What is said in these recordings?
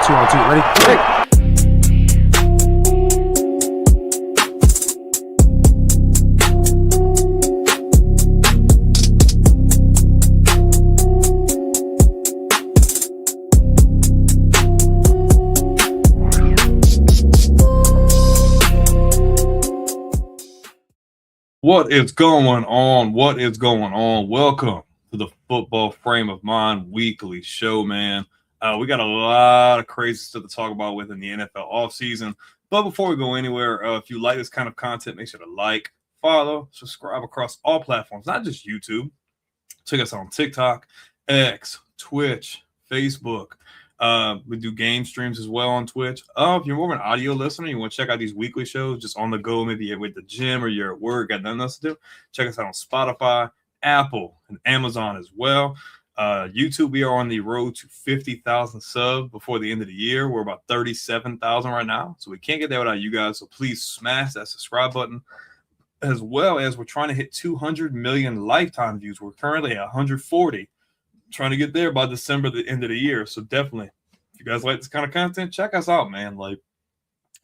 2 on 2. Ready? Hey! What is going on? What is going on? Welcome to the Football Frame of Mind weekly show, man. We got a lot of crazy stuff to talk about within the NFL offseason. But before we go anywhere, if you like this kind of content, make sure to like, follow, subscribe across all platforms, not just YouTube. Check us out on TikTok, X, Twitch, Facebook. We do game streams as well on Twitch. If you're more of an audio listener, you want to check out these weekly shows just on the go, maybe you're at the gym or you're at work, got nothing else to do, check us out on Spotify, Apple, and Amazon as well. YouTube, we are on the road to 50,000 subs before the end of the year. We're about 37,000 right now, so we can't get there without you guys. So please smash that subscribe button, as well as we're trying to hit 200 million lifetime views. We're currently at 140, trying to get there by December, the end of the year. So definitely, if you guys like this kind of content, check us out, man. Like,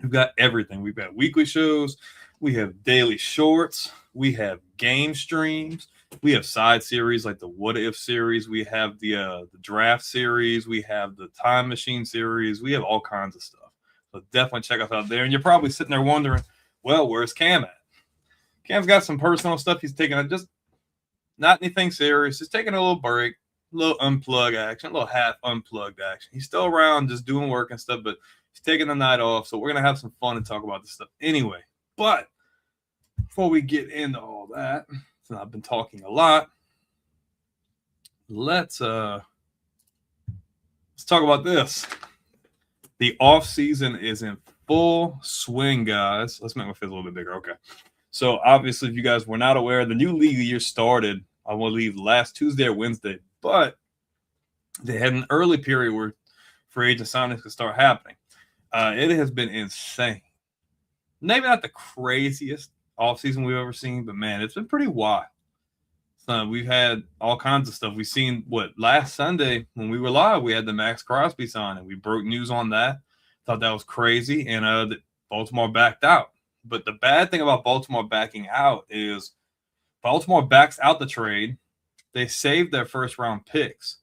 we've got everything. We've got weekly shows, we have daily shorts, we have game streams, we have side series like the What If series, we have the draft series, we have the time machine series, we have all kinds of stuff. So definitely check us out there. And you're probably sitting there wondering, well, where's Cam at? Cam's got some personal stuff he's taking, just not anything serious, just taking a little break. A little unplug action, a little half unplugged action. He's still around just doing work and stuff, but he's taking the night off. So we're going to have some fun and talk about this stuff anyway. But before we get into all that, since I've been talking a lot, let's talk about this. The offseason is in full swing, guys. Let's make my face a little bit bigger. Okay. So obviously, if you guys were not aware, the new league year started, I will leave last Tuesday or Wednesday. But they had an early period where free agent signings could start happening. It has been insane. Maybe not the craziest offseason we've ever seen, but, man, it's been pretty wild. So we've had all kinds of stuff. We've seen, last Sunday when we were live, we had the Max Crosby signing. We broke news on that. Thought that was crazy, and that Baltimore backed out. But the bad thing about Baltimore backing out is Baltimore backs out the trade. They saved their first-round picks,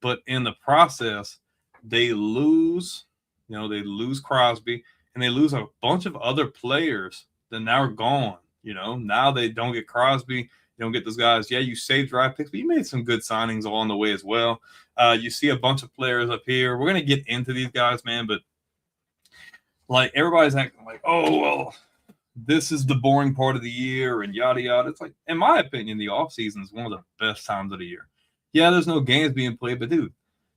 but in the process, they lose Crosby, and they lose a bunch of other players that now are gone. Now they don't get Crosby, you don't get those guys. Yeah, you saved draft picks, but you made some good signings along the way as well. You see a bunch of players up here. We're going to get into these guys, man, but like everybody's acting like, oh, well, this is the boring part of the year and yada, yada. It's like, in my opinion, the offseason is one of the best times of the year. Yeah, there's no games being played, but, dude,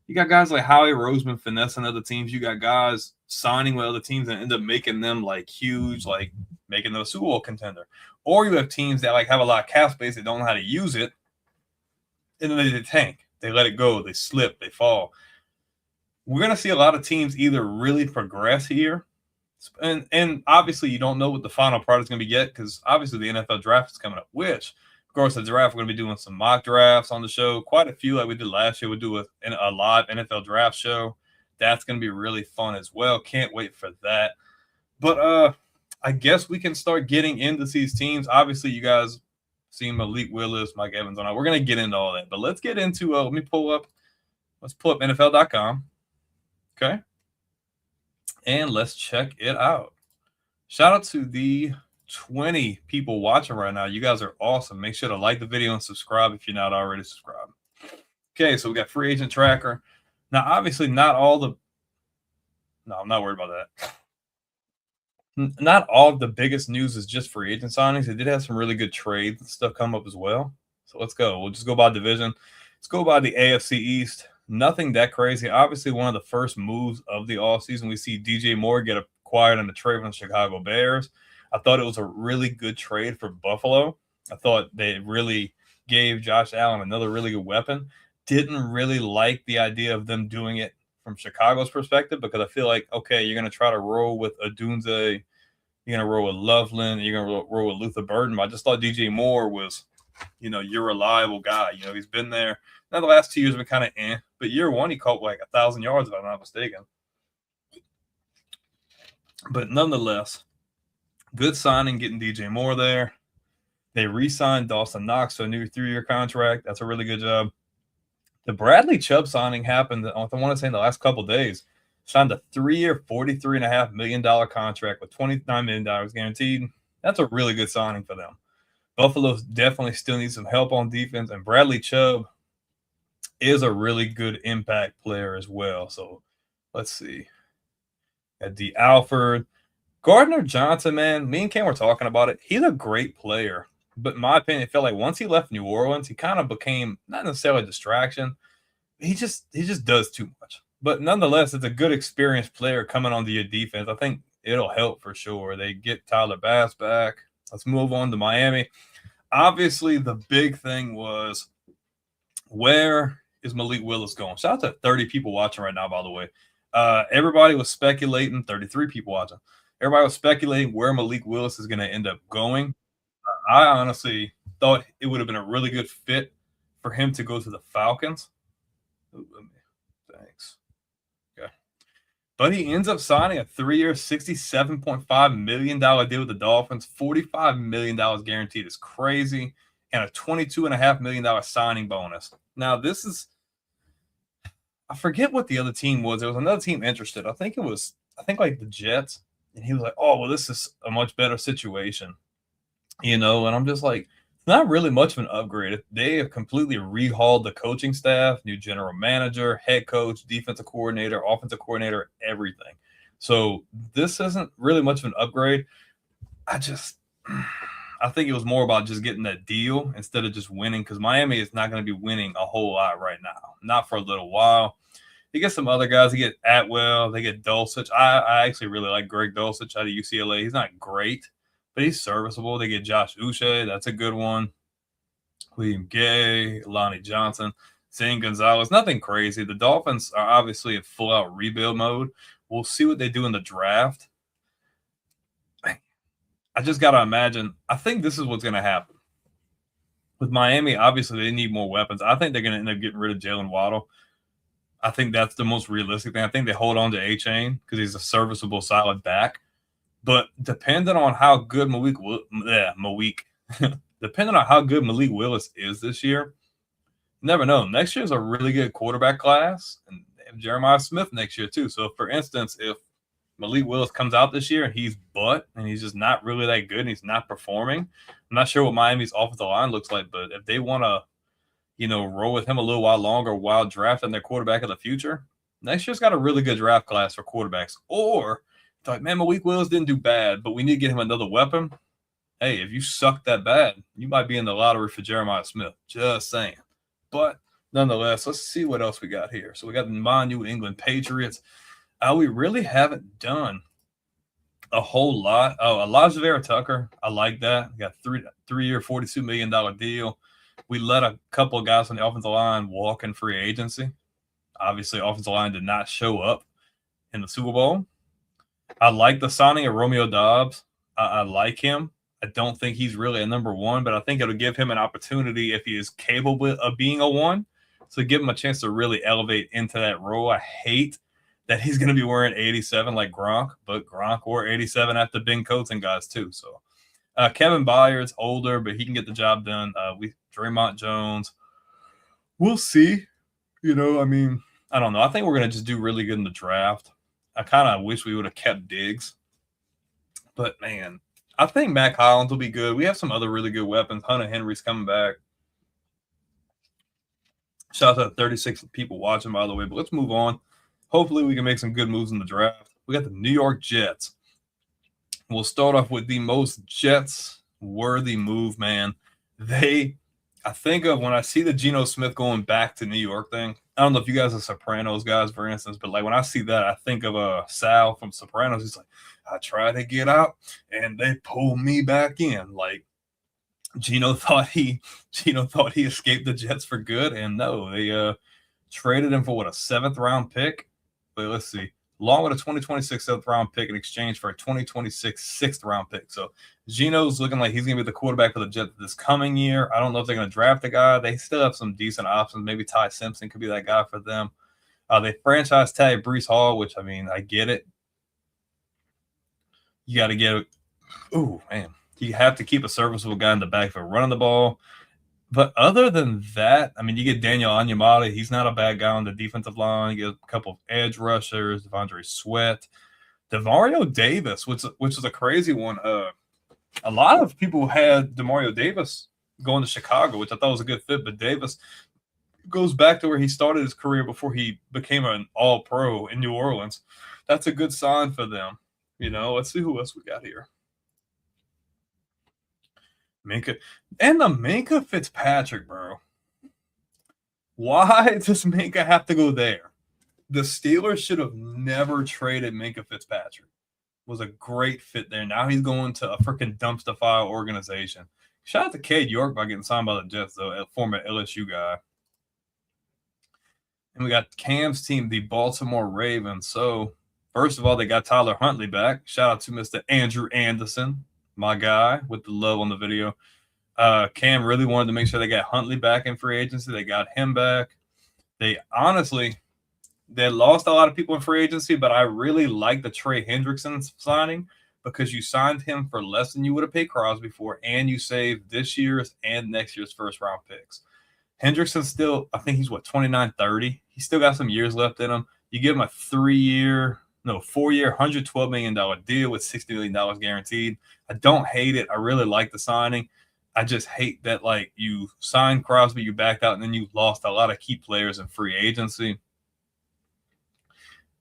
you got guys like Howie Roseman finessing other teams. You got guys signing with other teams and end up making them, like, huge, like making them a Super Bowl contender. Or you have teams that, like, have a lot of cap space that don't know how to use it, and then they tank. They let it go. They slip. They fall. We're going to see a lot of teams either really progress here, and obviously you don't know what the final product is going to be yet because obviously the NFL draft is coming up, which, of course, the draft, we're going to be doing some mock drafts on the show, quite a few like we did last year. We'll do a live NFL draft show. That's going to be really fun as well. Can't wait for that. But I guess we can start getting into these teams. Obviously, you guys seen Malik Willis, Mike Evans on. We're going to get into all that. But let's get into let's pull up NFL.com. Okay. And let's check it out. Shout out to the 20 people watching right now. You guys are awesome. Make sure to like the video and subscribe if you're not already subscribed. Okay, so we got free agent tracker. Now, obviously, not all the – no, I'm not worried about that. Not all of the biggest news is just free agent signings. They did have some really good trade stuff come up as well. So let's go. We'll just go by division. Let's go by the AFC East. Nothing that crazy. Obviously, one of the first moves of the offseason, we see DJ Moore get acquired in the trade from the Chicago Bears. I thought it was a really good trade for Buffalo. I thought they really gave Josh Allen another really good weapon. Didn't really like the idea of them doing it from Chicago's perspective because I feel like, okay, you're going to try to roll with Odunze, you're going to roll with Loveland, you're going to roll with Luther Burden. But I just thought DJ Moore was, your reliable guy. He's been there. Now, the last 2 years have been kind of but year one, he caught like 1,000 yards, if I'm not mistaken. But nonetheless, good signing getting DJ Moore there. They re-signed Dawson Knox to a new 3-year contract. That's a really good job. The Bradley Chubb signing happened, I want to say, in the last couple of days. Signed a 3-year, $43.5 million contract with $29 million guaranteed. That's a really good signing for them. Buffalo definitely still needs some help on defense, and Bradley Chubb is a really good impact player as well. So let's see. At D. Alford. Gardner Johnson, man, me and Ken were talking about it. He's a great player. But in my opinion, it felt like once he left New Orleans, he kind of became not necessarily a distraction. He just does too much. But nonetheless, it's a good experienced player coming onto your defense. I think it'll help for sure. They get Tyler Bass back. Let's move on to Miami. Obviously, the big thing was, where is Malik Willis going? Shout out to 30 people watching right now, by the way. Everybody was speculating, 33 people watching. Everybody was speculating where Malik Willis is going to end up going. I honestly thought it would have been a really good fit for him to go to the Falcons. Thanks. Okay. But he ends up signing a 3-year, $67.5 million deal with the Dolphins. $45 million guaranteed is crazy. And a $22.5 million signing bonus. Now, this is – I forget what the other team was. There was another team interested. I think like the Jets. And he was like, oh, well, this is a much better situation. And I'm just like, it's not really much of an upgrade. They have completely rehauled the coaching staff, new general manager, head coach, defensive coordinator, offensive coordinator, everything. So this isn't really much of an upgrade. I think it was more about just getting that deal instead of just winning, because Miami is not going to be winning a whole lot right now, not for a little while. They get some other guys. They get Atwell. They get Dulcich. I actually really like Greg Dulcich out of UCLA. He's not great, but he's serviceable. They get Josh Uche. That's a good one. William Gay, Lonnie Johnson, Zane Gonzalez. Nothing crazy. The Dolphins are obviously in full-out rebuild mode. We'll see what they do in the draft. I just got to imagine. I think this is what's going to happen. With Miami, obviously, they need more weapons. I think they're going to end up getting rid of Jalen Waddle. I think that's the most realistic thing. I think they hold on to A-Chain because he's a serviceable, solid back. But depending on how good Malik Willis is this year, you never know. Next year is a really good quarterback class, and they have Jeremiah Smith next year too. So, for instance, if Malik Willis comes out this year and he's just not really that good and he's not performing, I'm not sure what Miami's offensive line looks like. But if they want to, roll with him a little while longer while drafting their quarterback of the future, next year's got a really good draft class for quarterbacks. Or it's like, man, Malik Willis didn't do bad, but we need to get him another weapon. Hey, if you suck that bad, you might be in the lottery for Jeremiah Smith. Just saying. But nonetheless, let's see what else we got here. So we got the New England Patriots. We really haven't done a whole lot. Oh, Elijah Vera Tucker. I like that. We got 3-year, $42 million deal. We let a couple of guys on the offensive line walk in free agency. Obviously, offensive line did not show up in the Super Bowl. I like the signing of Romeo Doubs. I like him. I don't think he's really a number one, but I think it'll give him an opportunity if he is capable of being a one. So give him a chance to really elevate into that role. I hate that he's going to be wearing 87 like Gronk, but Gronk wore 87 after Ben Coates and guys too. So Kevin Byard's older, but he can get the job done. Draymond Jones, we'll see. I don't know. I think we're going to just do really good in the draft. I kind of wish we would have kept Diggs. But, man, I think Mac Hollins will be good. We have some other really good weapons. Hunter Henry's coming back. Shout out to 36 people watching, by the way. But let's move on. Hopefully we can make some good moves in the draft. We got the New York Jets. We'll start off with the most Jets-worthy move, man. I think of when I see the Geno Smith going back to New York thing. I don't know if you guys are Sopranos guys, for instance, but like when I see that, I think of Sal from Sopranos. He's like, I try to get out and they pull me back in. Like Geno thought he escaped the Jets for good, and no, they traded him for a 7th round pick. But let's see. Along with a 2026 7th round pick in exchange for a 2026 6th round pick. So Geno's looking like he's going to be the quarterback for the Jets this coming year. I don't know if they're going to draft a guy. They still have some decent options. Maybe Ty Simpson could be that guy for them. They franchise tag Breece Hall, which, I get it. You got to get it. Ooh, man. You have to keep a serviceable guy in the back for running the ball. But other than that, you get Daniel Onyemata. He's not a bad guy on the defensive line. You get a couple of edge rushers, Devondre Sweat, Demario Davis, which is a crazy one. A lot of people had Demario Davis going to Chicago, which I thought was a good fit. But Davis goes back to where he started his career before he became an All-Pro in New Orleans. That's a good sign for them. Let's see who else we got here. Minka Fitzpatrick, bro. Why does Minka have to go there? The Steelers should have never traded Minka Fitzpatrick. Was a great fit there. Now he's going to a freaking dumpster fire organization. Shout out to Cade York by getting signed by the Jets, though, a former LSU guy. And we got Cam's team, the Baltimore Ravens. So, first of all, they got Tyler Huntley back. Shout out to Mr. Andrew Anderson, my guy, with the love on the video. Cam really wanted to make sure they got Huntley back in free agency. They got him back. They lost a lot of people in free agency, but I really like the Trey Hendrickson signing because you signed him for less than you would have paid Crosby for, and you saved this year's and next year's first-round picks. Hendrickson still, I think he's 29, 30. He's still got some years left in him. You give him a 4-year, $112 million deal with $60 million guaranteed. I don't hate it. I really like the signing. I just hate that, you signed Crosby, you backed out, and then you lost a lot of key players in free agency.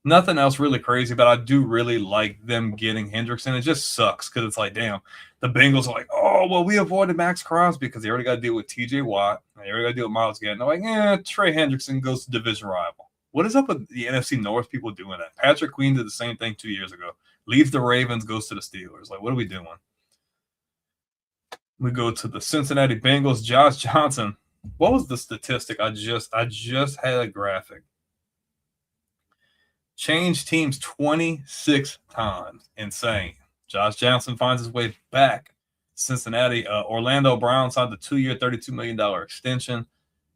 Nothing else really crazy, but I do really like them getting Hendrickson. It just sucks because it's like, damn, the Bengals are like, oh, well, we avoided Max Crosby because they already got to deal with TJ Watt. They already got to deal with Myles Garrett. And they're like, Trey Hendrickson goes to division rival. What is up with the NFC North people doing that? Patrick Queen did the same thing 2 years ago. Leaves the Ravens, goes to the Steelers. What are we doing? We go to the Cincinnati Bengals. Josh Johnson. What was the statistic? I just had a graphic. Changed teams 26 times. Insane. Josh Johnson finds his way back. Cincinnati. Orlando Brown signed a 2-year, $32 million extension.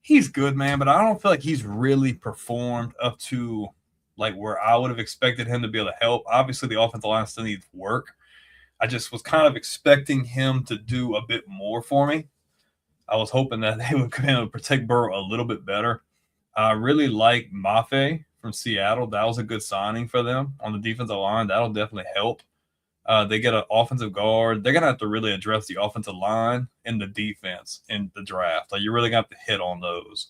He's good, man, but I don't feel like he's really performed up to where I would have expected him to be able to help. Obviously, the offensive line still needs work. I just was kind of expecting him to do a bit more for me. I was hoping that they would come in and protect Burrow a little bit better. I really like Mafe from Seattle. That was a good signing for them on the defensive line. That'll definitely help. They get an offensive guard. They're going to have to really address the offensive line and the defense in the draft. You're really going to have to hit on those.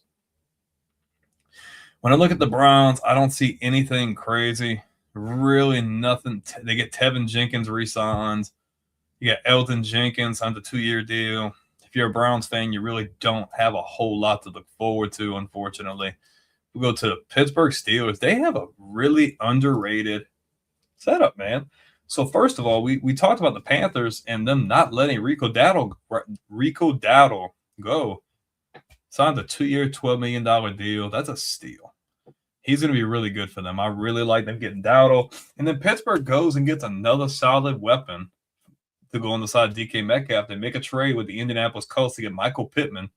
When I look at the Browns, I don't see anything crazy. Really nothing. They get Tevin Jenkins re-signed. You got Elton Jenkins on the 2-year deal. If you're a Browns fan, you really don't have a whole lot to look forward to, unfortunately. We go to the Pittsburgh Steelers. They have a really underrated setup, man. So first of all, we talked about the Panthers and them not letting Rico Dowdle go. Signed a 2-year, $12 million deal. That's a steal. He's going to be really good for them. I really like them getting Dowdle. And then Pittsburgh goes and gets another solid weapon to go on the side of DK Metcalf. They make a trade with the Indianapolis Colts to get Michael Pittman.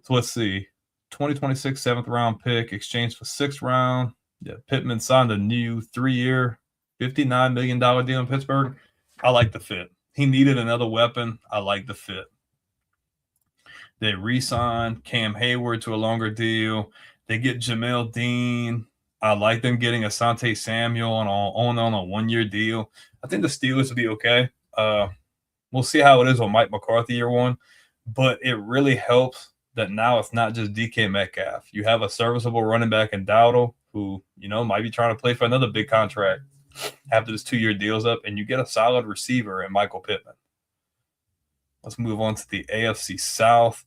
So let's see. 2026 7th-round pick exchanged for 6th round. Yeah, Pittman signed a new 3-year, $59 million deal in Pittsburgh. I like the fit. He needed another weapon. I like the fit. They re-signed Cam Hayward to a longer deal. They get Jamel Dean. I like them getting Asante Samuel on a 1-year deal. I think the Steelers will be okay. We'll see how it is with Mike McCarthy year one, but it really helps that now it's not just DK Metcalf. You have a serviceable running back in Dowdle who, might be trying to play for another big contract after this 2-year deal's up, and you get a solid receiver in Michael Pittman. Let's move on to the AFC South.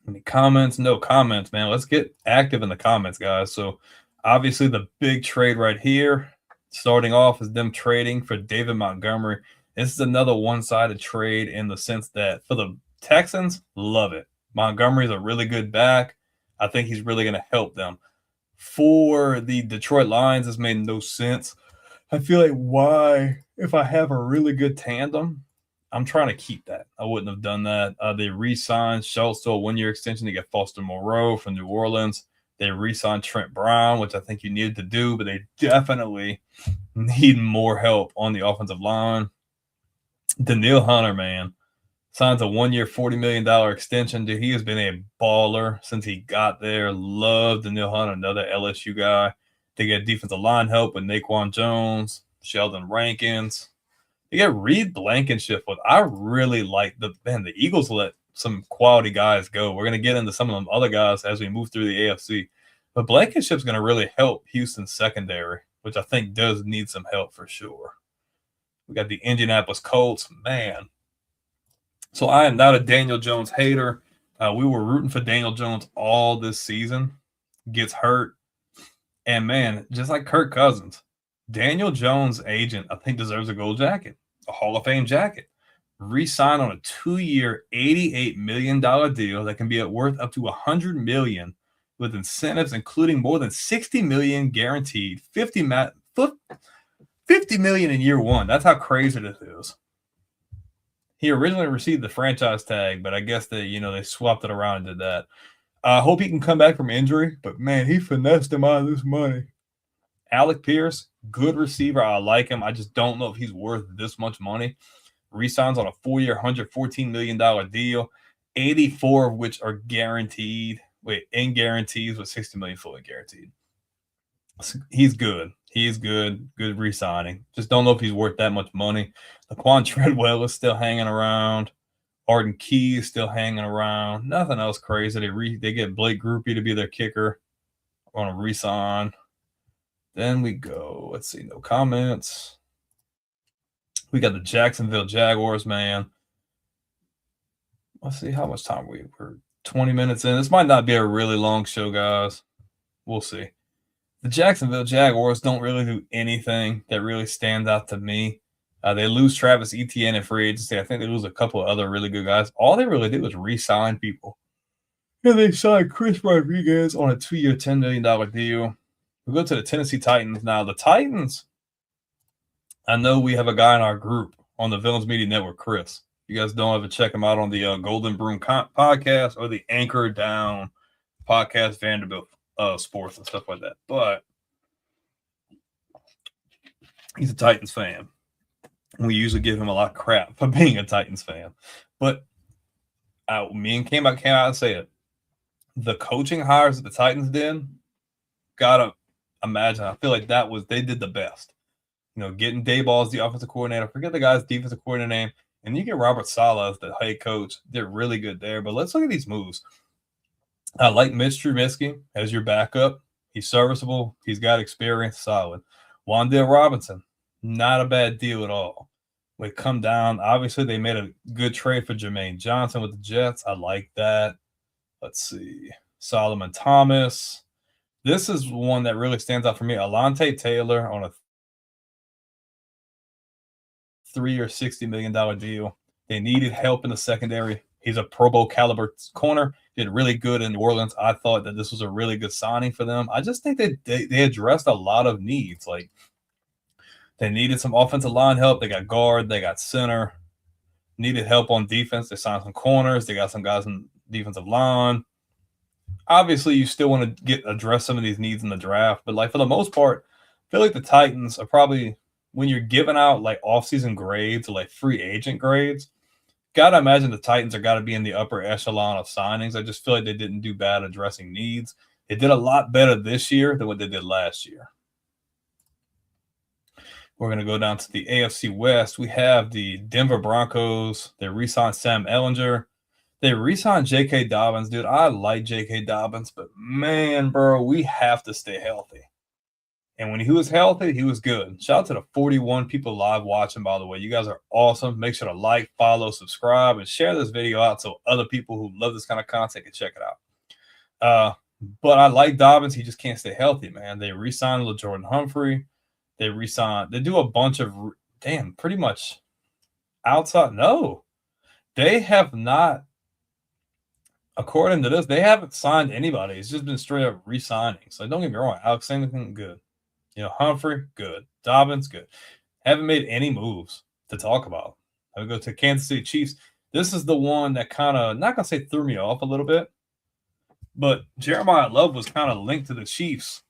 Any comments? No comments, man. Let's get active in the comments, guys. So, obviously, the big trade right here, starting off, is them trading for David Montgomery. This is another one-sided trade in the sense that for the Texans, love it. Montgomery's a really good back. I think he's really going to help them. For the Detroit Lions, this made no sense. I feel like why, if I have a really good tandem, I'm trying to keep that. I wouldn't have done that. They re-signed Schultz to a 1-year extension to get Foster Moreau from New Orleans. They re-signed Trent Brown, which I think you needed to do, but they definitely need more help on the offensive line. Danielle Hunter, man, signs a 1-year, $40 million extension. Dude, he has been a baller since he got there. Love Danielle Hunter, another LSU guy. They get defensive line help with Naquan Jones, Sheldon Rankins. They get Reed Blankenship. But I really like the Eagles let some quality guys go. We're going to get into some of them other guys as we move through the AFC. But Blankenship's going to really help Houston's secondary, which I think does need some help for sure. We got the Indianapolis Colts, man. So I am not a Daniel Jones hater. We were rooting for Daniel Jones all this season. Gets hurt. And, man, just like Kirk Cousins, Daniel Jones' agent, I think, deserves a gold jacket, a Hall of Fame jacket. Re-sign on a 2-year, $88 million deal that can be worth up to $100 million with incentives, including more than $60 million guaranteed, $50 million in year one. That's how crazy this is. He originally received the franchise tag, but I guess they swapped it around and did that. I hope he can come back from injury, but man, he finessed him out of this money. Alec Pierce, good receiver. I like him. I just don't know if he's worth this much money. Resigns on a 4-year, $114 million deal, 84 of which are guaranteed. In guarantees with $60 million fully guaranteed. He's good. He's good. Good re-signing. Just don't know if he's worth that much money. Laquan Treadwell is still hanging around. Arden Key is still hanging around. Nothing else crazy. They get Blake Groupie to be their kicker on a re-sign. Then we go. Let's see. No comments. We got the Jacksonville Jaguars, man. Let's see how much time we're 20 minutes in. This might not be a really long show, guys. We'll see. The Jacksonville Jaguars don't really do anything that really stands out to me. They lose Travis Etienne in free agency. I think they lose a couple of other really good guys. All they really did was re-sign people. And they signed Chris Rodriguez on a 2-year, $10 million deal. We go to the Tennessee Titans. Now, the Titans, I know we have a guy in our group on the Villains Media Network, Chris. You guys don't ever check him out on the Golden Broom podcast or the Anchor Down podcast, Vanderbilt Sports and stuff like that. But he's a Titans fan. We usually give him a lot of crap for being a Titans fan. But me and came out and say it. The coaching hires that the Titans did, gotta imagine. I feel like they did the best. Getting Dayball as the offensive coordinator. Forget the guy's defensive coordinator name. And you get Robert Saleh as the head coach. They're really good there. But let's look at these moves. I like Mitch Trubisky as your backup. He's serviceable. He's got experience. Solid. Wan'Dale Robinson. Not a bad deal at all. We come down. Obviously, they made a good trade for Jermaine Johnson with the Jets. I like that. Let's see. Solomon Thomas. This is one that really stands out for me. Alontae Taylor on a 3-year, $60 million deal. They needed help in the secondary. He's a Pro Bowl caliber corner. Did really good in New Orleans. I thought that this was a really good signing for them. I just think that they addressed a lot of needs. Like they needed some offensive line help. They got guard. They got center. Needed help on defense. They signed some corners. They got some guys in defensive line. Obviously, you still want to address some of these needs in the draft, but like for the most part, I feel like the Titans are probably, when you're giving out like offseason grades or like free agent grades, gotta imagine the Titans are got to be in the upper echelon of signings. I just feel like they didn't do bad addressing needs. They did a lot better this year than what they did last year. We're going to go down to the AFC West. We have the Denver Broncos. They re-signed Sam Ehlinger. They re-signed J.K. Dobbins. Dude, I like J.K. Dobbins, but man, bro, we have to stay healthy. And when he was healthy, he was good. Shout out to the 41 people live watching, by the way. You guys are awesome. Make sure to like, follow, subscribe, and share this video out so other people who love this kind of content can check it out. But I like Dobbins. He just can't stay healthy, man. They re-signed LaJordan Humphrey. They re-signed. They do a bunch of, pretty much outside. No, they have not. According to this, they haven't signed anybody. It's just been straight up re-signing. So don't get me wrong. Alex Singleton, good. Humphrey, good. Dobbins, good. Haven't made any moves to talk about. I would go to Kansas City Chiefs. This is the one that kind of, not going to say threw me off a little bit, but Jeremiah Love was kind of linked to the Chiefs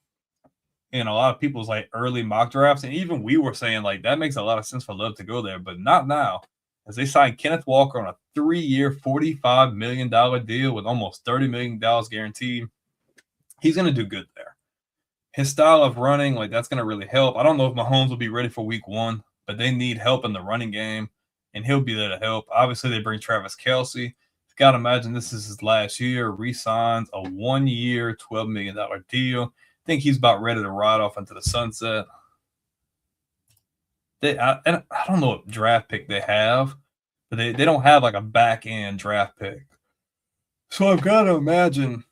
in a lot of people's like early mock drafts. And even we were saying like that makes a lot of sense for Love to go there, but not now. As they signed Kenneth Walker on a 3-year, $45 million deal with almost $30 million guaranteed. He's going to do good there. His style of running, like that's going to really help. I don't know if Mahomes will be ready for week 1, but they need help in the running game, and he'll be there to help. Obviously, they bring Travis Kelce. Got to imagine this is his last year. Re-signs a 1-year, $12 million deal. I think he's about ready to ride off into the sunset. I don't know what draft pick they have, but they don't have like a back-end draft pick. So I've got to imagine,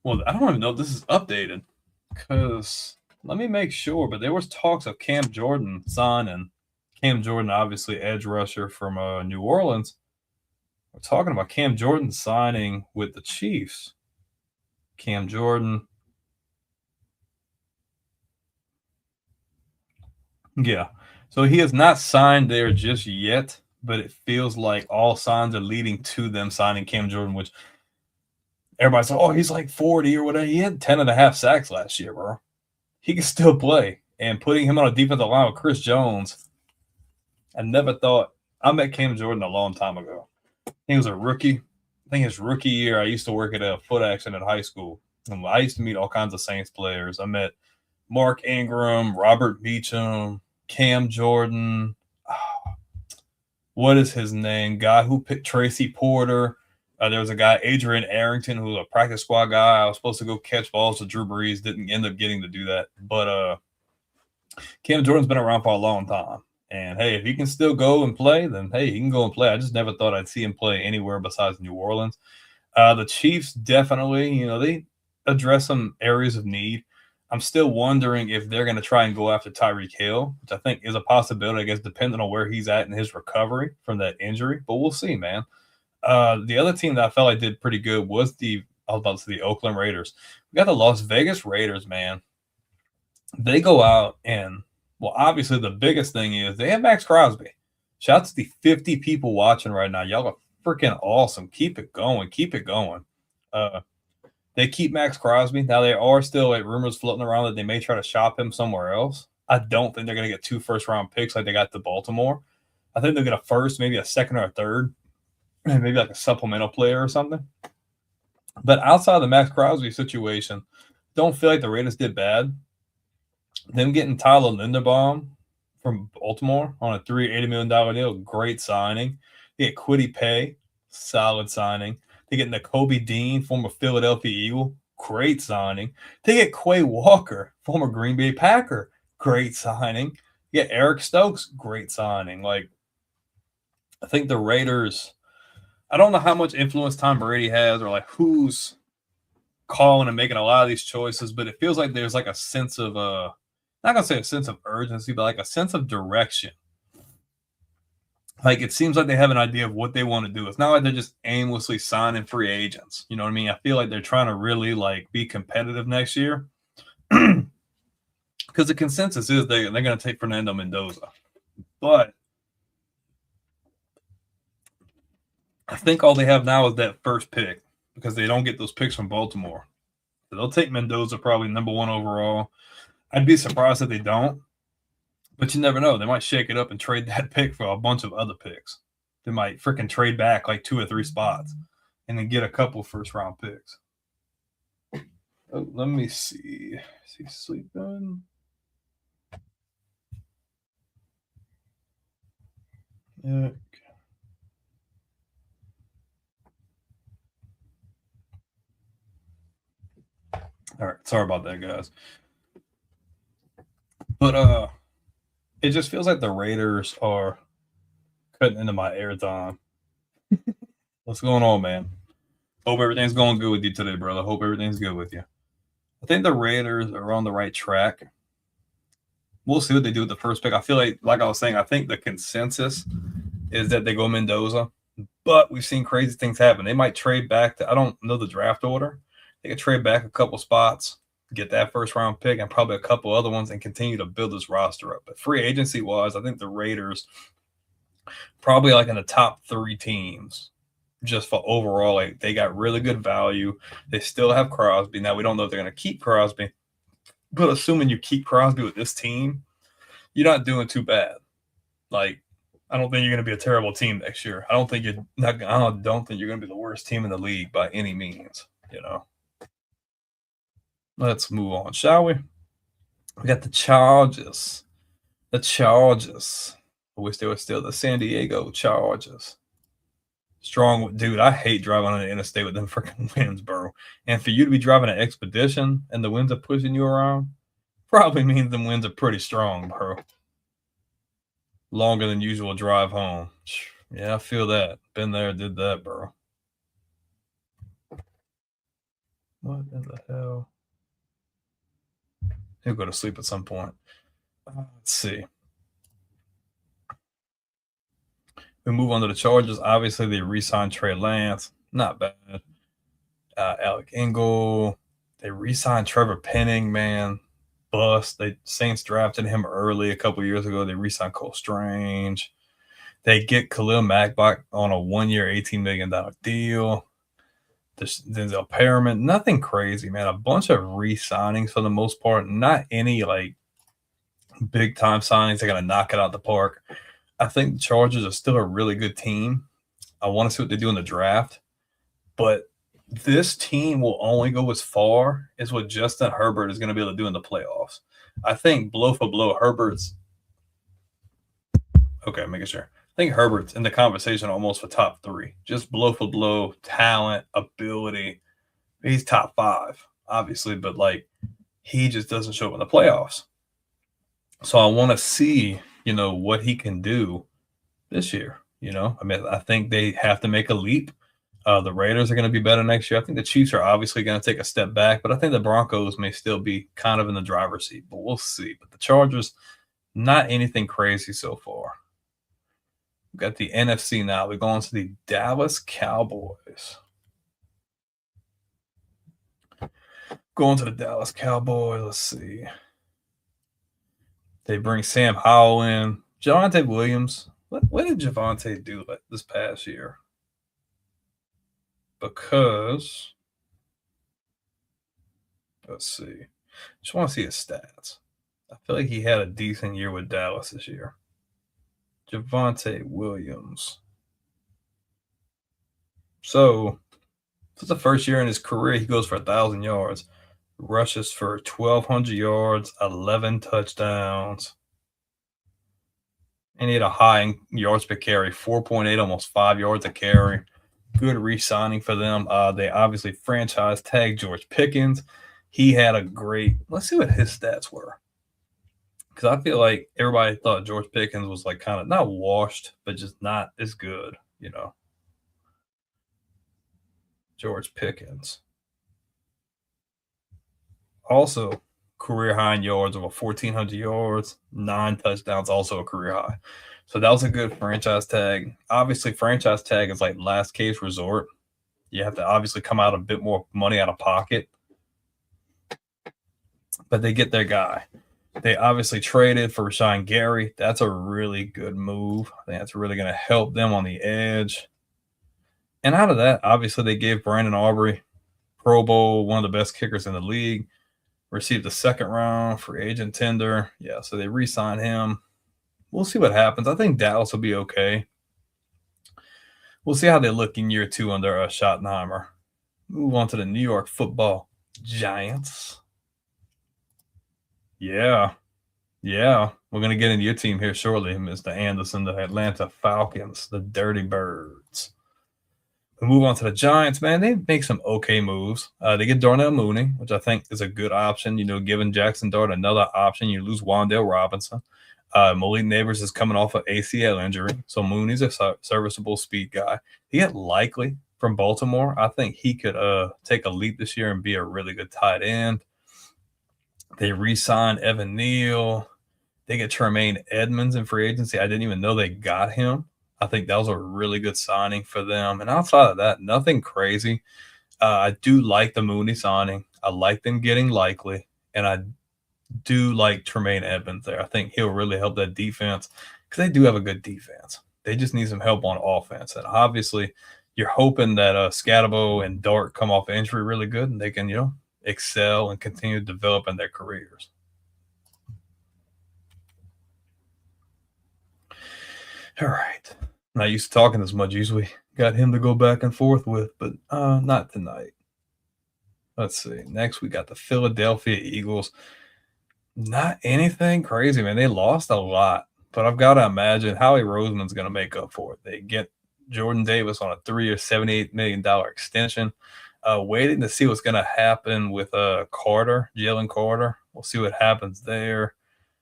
well, I don't even know if this is updated because let me make sure, but there was talks of Cam Jordan signing. Cam Jordan, obviously edge rusher from New Orleans. We're talking about Cam Jordan signing with the Chiefs. Cam Jordan. Yeah. So he has not signed there just yet, but it feels like all signs are leading to them signing Cam Jordan, which everybody's like, oh, he's like 40 or whatever. He had 10.5 sacks last year, bro. He can still play. And putting him on a defensive line with Chris Jones, I never thought. I met Cam Jordan a long time ago. He was a rookie. I think his rookie year, I used to work at a Foot Action at high school. And I used to meet all kinds of Saints players. I met Mark Ingram, Robert Beacham, Cam Jordan. What is his name? Guy who picked Tracy Porter. There was a guy, Adrian Arrington, who was a practice squad guy. I was supposed to go catch balls to Drew Brees. Didn't end up getting to do that. But Cam Jordan's been around for a long time. And, hey, if he can still go and play, then, hey, he can go and play. I just never thought I'd see him play anywhere besides New Orleans. The Chiefs definitely, they address some areas of need. I'm still wondering if they're going to try and go after Tyreek Hill, which I think is a possibility, I guess, depending on where he's at in his recovery from that injury. But we'll see, man. The other team that I felt like did pretty good was the Oakland Raiders. We got the Las Vegas Raiders, man. They go out and, well, obviously the biggest thing is they have Max Crosby. Shout out to the 50 people watching right now. Y'all are freaking awesome. Keep it going. Keep it going. They keep Max Crosby. Now, there are still rumors floating around that they may try to shop him somewhere else. I don't think they're going to get 2 first-round picks like they got to Baltimore. I think they'll get a first, maybe a second or a third, maybe like a supplemental player or something. But outside of the Max Crosby situation, don't feel like the Raiders did bad. Them getting Tyler Linderbaum from Baltimore on a $380 million deal, great signing. They get Kwity Paye, solid signing. They get Nakobe Dean, former Philadelphia Eagle, great signing. They get Quay Walker, former Green Bay Packer, great signing. You get Eric Stokes, great signing. Like, I think the Raiders, I don't know how much influence Tom Brady has or like who's calling and making a lot of these choices, but it feels like there's like a sense of, not going to say a sense of urgency, but like a sense of direction Like, it seems like they have an idea of what they want to do. It's not like they're just aimlessly signing free agents. You know what I mean? I feel like they're trying to really like be competitive next year. Because the consensus is they're going to take Fernando Mendoza. But I think all they have now is that first pick because they don't get those picks from Baltimore. So they'll take Mendoza probably number 1 overall. I'd be surprised if they don't. But you never know. They might shake it up and trade that pick for a bunch of other picks. They might freaking trade back like 2 or 3 spots and then get a couple first-round picks. Oh, let me see. Is he sleeping? Yeah. All right. Sorry about that, guys. But it just feels like the Raiders are cutting into my airtime. What's going on, man? Hope everything's going good with you today, brother. Hope everything's good with you. I think the Raiders are on the right track. We'll see what they do with the first pick. I feel like I was saying, I think the consensus is that they go Mendoza, but we've seen crazy things happen. They might trade back to, I don't know the draft order. They could trade back a couple spots, get that first round pick and probably a couple other ones and continue to build this roster up. But free agency wise, I think the Raiders probably like in the top 3 teams just for overall. Like, they got really good value. They still have Crosby. Now, we don't know if they're going to keep Crosby, but assuming you keep Crosby with this team, you're not doing too bad. Like, I don't think you're going to be a terrible team next year. I don't think you're going to be the worst team in the league by any means, you know. Let's move on, shall we? We got the Chargers. The Chargers. I wish they were still the San Diego Chargers. Strong, dude. I hate driving on the interstate with them freaking winds, bro. And for you to be driving an Expedition and the winds are pushing you around, probably means the winds are pretty strong, bro. Longer than usual drive home. Yeah, I feel that. Been there, did that, bro. What in the hell? He'll go to sleep at some point. Let's see. We move on to the Chargers. Obviously, they re-signed Trey Lance. Not bad. Alec Engel. They re-signed Trevor Penning, man. Bust. The Saints drafted him early a couple years ago. They re-signed Cole Strange. They get Khalil Mack back on a 1-year, $18 million deal. Denzel Perriman. Nothing crazy, man. A bunch of re-signings for the most part. Not any, like, big-time signings. They're going to knock it out the park. I think the Chargers are still a really good team. I want to see what they do in the draft. But this team will only go as far as what Justin Herbert is going to be able to do in the playoffs. I think blow for blow, Herbert's – okay, making sure. I think Herbert's in the conversation almost for top 3. Just blow for blow, talent, ability. He's top 5, obviously, but, like, he just doesn't show up in the playoffs. So I want to see – what he can do this year. I mean, I think they have to make a leap. The Raiders are going to be better next year. I think the Chiefs are obviously going to take a step back, but I think the Broncos may still be kind of in the driver's seat, but we'll see. But the Chargers, not anything crazy so far. We've got the NFC now. We're going to the Dallas Cowboys. Going to the Dallas Cowboys. Let's see. They bring Sam Howell in. Javonte Williams. What did Javonte do this past year? Because, let's see. Just want to see his stats. I feel like he had a decent year with Dallas this year. Javonte Williams. So, for the first year in his career, he goes for 1,000 yards. Rushes for 1,200 yards, 11 touchdowns. And he had a high in yards per carry, 4.8, almost 5 yards a carry. Good re-signing for them. They obviously franchise tagged George Pickens. He had a great – let's see what his stats were. Because I feel like everybody thought George Pickens was like kind of not washed, but just not as good, George Pickens. Also, career high in yards, over 1,400 yards, 9 touchdowns, also a career high. So that was a good franchise tag. Obviously, franchise tag is like last case resort. You have to obviously come out a bit more money out of pocket. But they get their guy. They obviously traded for Rashawn Gary. That's a really good move. I think that's really going to help them on the edge. And out of that, obviously, they gave Brandon Aubrey, Pro Bowl, one of the best kickers in the league, received the second round free agent tender. Yeah, so they re-signed him. We'll see what happens. I think Dallas will be okay. We'll see how they look in year 2 under Schottenheimer. Move on to the New York Football Giants. Yeah. We're going to get into your team here shortly, Mr. Anderson, the Atlanta Falcons, the Dirty Birds. We move on to the Giants, man. They make some okay moves. They get Darnell Mooney, which I think is a good option. Giving Jackson Dart another option. You lose Wan'Dale Robinson. Malik Neighbors is coming off an ACL injury, so Mooney's a serviceable speed guy. He get Likely from Baltimore. I think he could take a leap this year and be a really good tight end. They re-signed Evan Neal. They get Tremaine Edmonds in free agency. I didn't even know they got him. I think that was a really good signing for them. And outside of that, nothing crazy. I do like the Mooney signing. I like them getting Likely. And I do like Tremaine Edmonds there. I think he'll really help that defense because they do have a good defense. They just need some help on offense. And obviously, you're hoping that Scatabo and Dart come off injury really good and they can, excel and continue to develop in their careers. All right. Not used to talking as much. Usually got him to go back and forth with, but not tonight. Let's see. Next, we got the Philadelphia Eagles. Not anything crazy, man. They lost a lot, but I've got to imagine Howie Roseman's going to make up for it. They get Jordan Davis on a 3-year, $78 million extension. Waiting to see what's going to happen with Jalen Carter. We'll see what happens there.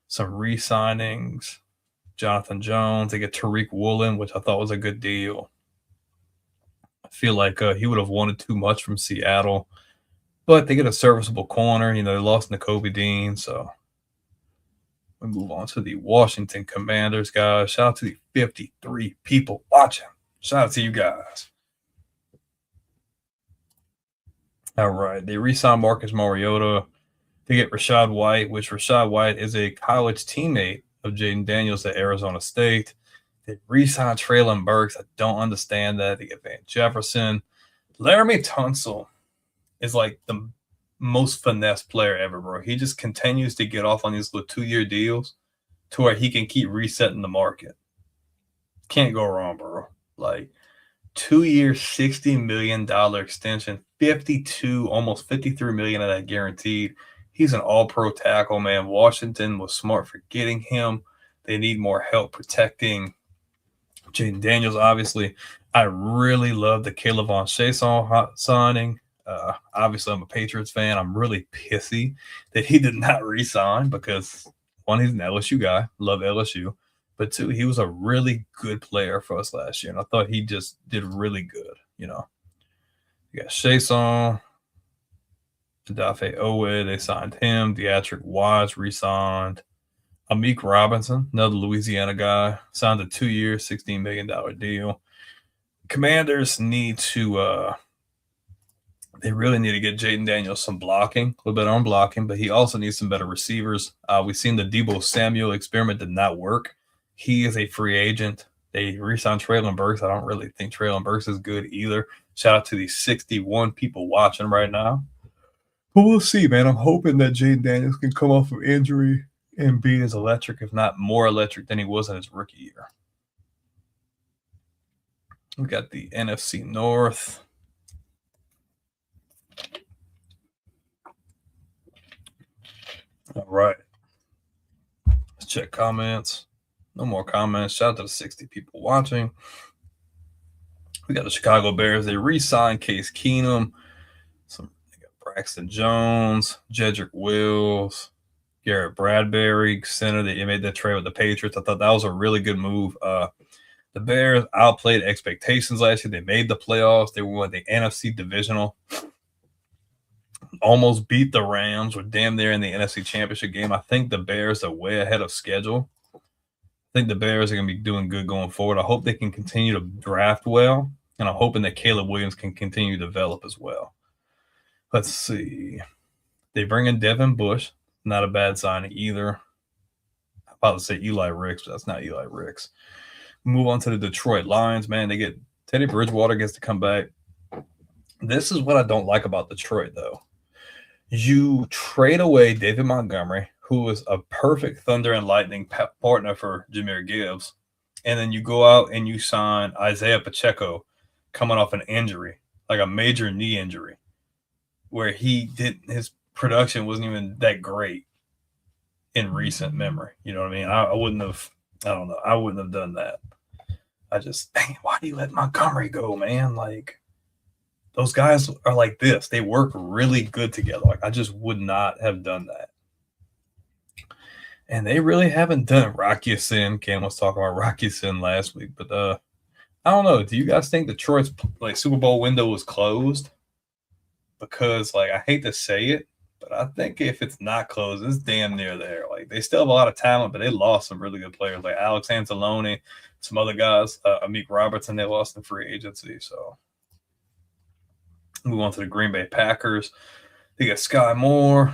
Some re-signings. Jonathan Jones. They get Tariq Woolen, which I thought was a good deal. I feel like he would have wanted too much from Seattle, but they get a serviceable corner. They lost Nakobe Dean, so we move on to the Washington Commanders, guys. Shout out to the 53 people watching. Shout out to you guys. All right, they re-signed Marcus Mariota. They get Rashad White, which Rashad White is a college teammate of Jaden Daniels at Arizona State. They re-signed Treylon Burks. I don't understand that. They get Van Jefferson. Laramie Tunsil is like the most finesse player ever, bro. He just continues to get off on these little 2-year deals to where he can keep resetting the market. Can't go wrong, bro. Like 2-year, $60 million extension, almost $53 million of that guaranteed. He's an all-pro tackle, man. Washington was smart for getting him. They need more help protecting Jaden Daniels, obviously. I really love the Caleb Von Chason signing. Obviously, I'm a Patriots fan. I'm really pissy that he did not re-sign because, one, he's an LSU guy. Love LSU. But, two, he was a really good player for us last year, and I thought he just did really good, You got Chason. Dafe Owe, they signed him. Deatrick Watts re-signed. Amik Robinson, another Louisiana guy, signed a 2-year, $16 million deal. Commanders need to they really need to get Jaden Daniels some blocking, a little bit on blocking, but he also needs some better receivers. We've seen the Deebo Samuel experiment did not work. He is a free agent. They re-signed Treylon Burks. I don't really think Treylon Burks is good either. Shout out to the 61 people watching right now. But we'll see, man. I'm hoping that Jaden Daniels can come off of injury and be as electric, if not more electric, than he was in his rookie year. We got the NFC North. All right. Let's check comments. No more comments. Shout out to the 60 people watching. We got the Chicago Bears. They re-signed Case Keenum. They got Braxton Jones, Jedrick Wills, Garrett Bradbury, center. They made that trade with the Patriots. I thought that was a really good move. The Bears outplayed expectations last year. They made the playoffs. They won the NFC Divisional. Almost beat the Rams. Were damn near in the NFC Championship game. I think the Bears are way ahead of schedule. I think the Bears are going to be doing good going forward. I hope they can continue to draft well, and I'm hoping that Caleb Williams can continue to develop as well. Let's see. They bring in Devin Bush. Not a bad signing either. I'm about to say Eli Ricks, but that's not Eli Ricks. Move on to the Detroit Lions, man. They get Teddy Bridgewater gets to come back. This is what I don't like about Detroit, though. You trade away David Montgomery, who was a perfect Thunder and Lightning partner for Jahmyr Gibbs, and then you go out and you sign Isaiah Pacheco coming off an injury, like a major knee injury, where his production wasn't even that great in recent memory. You know what I mean? I wouldn't have done that. Why do you let Montgomery go, man? Like, those guys are like this. They work really good together. Like, I just would not have done that. And they really haven't done Rocky Sin. Cam was talking about Rocky Sin last week. But I don't know. Do you guys think Detroit's Super Bowl window was closed? Because, I hate to say it, but I think if it's not closed, it's damn near there. Like, they still have a lot of talent, but they lost some really good players like Alex Anzalone, some other guys, Amik Robertson, they lost in free agency. So, move on to the Green Bay Packers. They got Sky Moore.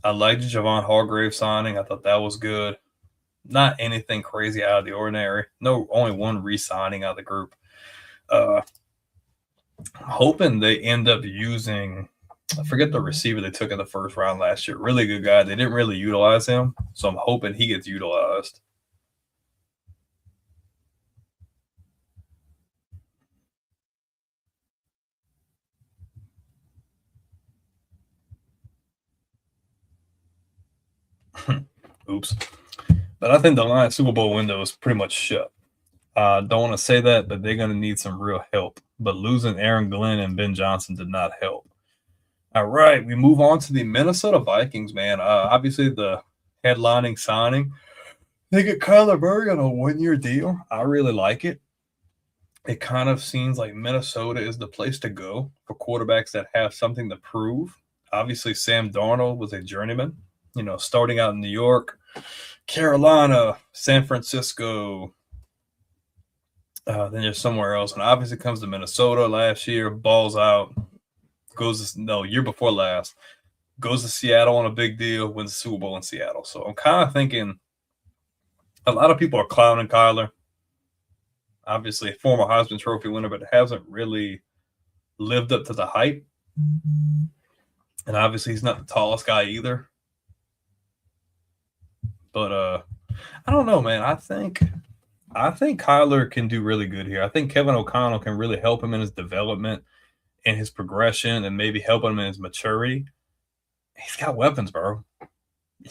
I liked the Javon Hargrave signing. I thought that was good. Not anything crazy out of the ordinary. No, only one re-signing out of the group. I'm hoping they end up using, I forget the receiver they took in the first round last year. Really good guy. They didn't really utilize him, so I'm hoping he gets utilized. Oops. But I think the Lions Super Bowl window is pretty much shut. Don't want to say that, but they're going to need some real help. But losing Aaron Glenn and Ben Johnson did not help. All right, we move on to the Minnesota Vikings, man. Obviously, the headlining signing. They get Kyler Murray on a one-year deal. I really like it. It kind of seems like Minnesota is the place to go for quarterbacks that have something to prove. Obviously, Sam Darnold was a journeyman, starting out in New York, Carolina, San Francisco, then there's somewhere else. And obviously comes to Minnesota last year, balls out, year before last, goes to Seattle on a big deal, wins the Super Bowl in Seattle. So I'm kind of thinking a lot of people are clowning Kyler. Obviously, a former Heisman Trophy winner, but hasn't really lived up to the hype. And obviously, he's not the tallest guy either. But I don't know, man. I think Kyler can do really good here. I think Kevin O'Connell can really help him in his development and his progression and maybe help him in his maturity. He's got weapons, bro.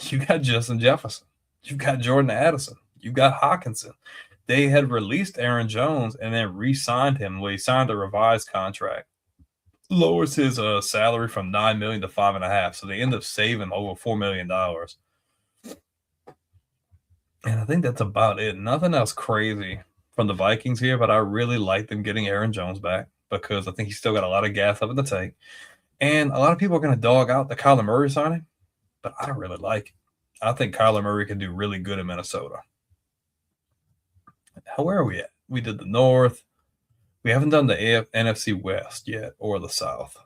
You got Justin Jefferson. You've got Jordan Addison. You've got Hawkinson. They had released Aaron Jones and then re-signed him. He signed a revised contract. Lowers his salary from $9 million to $5.5 million. So they end up saving over $4 million. And I think that's about it. Nothing else crazy from the Vikings here, but I really like them getting Aaron Jones back because I think he's still got a lot of gas up in the tank. And a lot of people are going to dog out the Kyler Murray signing, but I don't really like it. I think Kyler Murray can do really good in Minnesota. Where are we at? We did the North. We haven't done the NFC West yet or the South.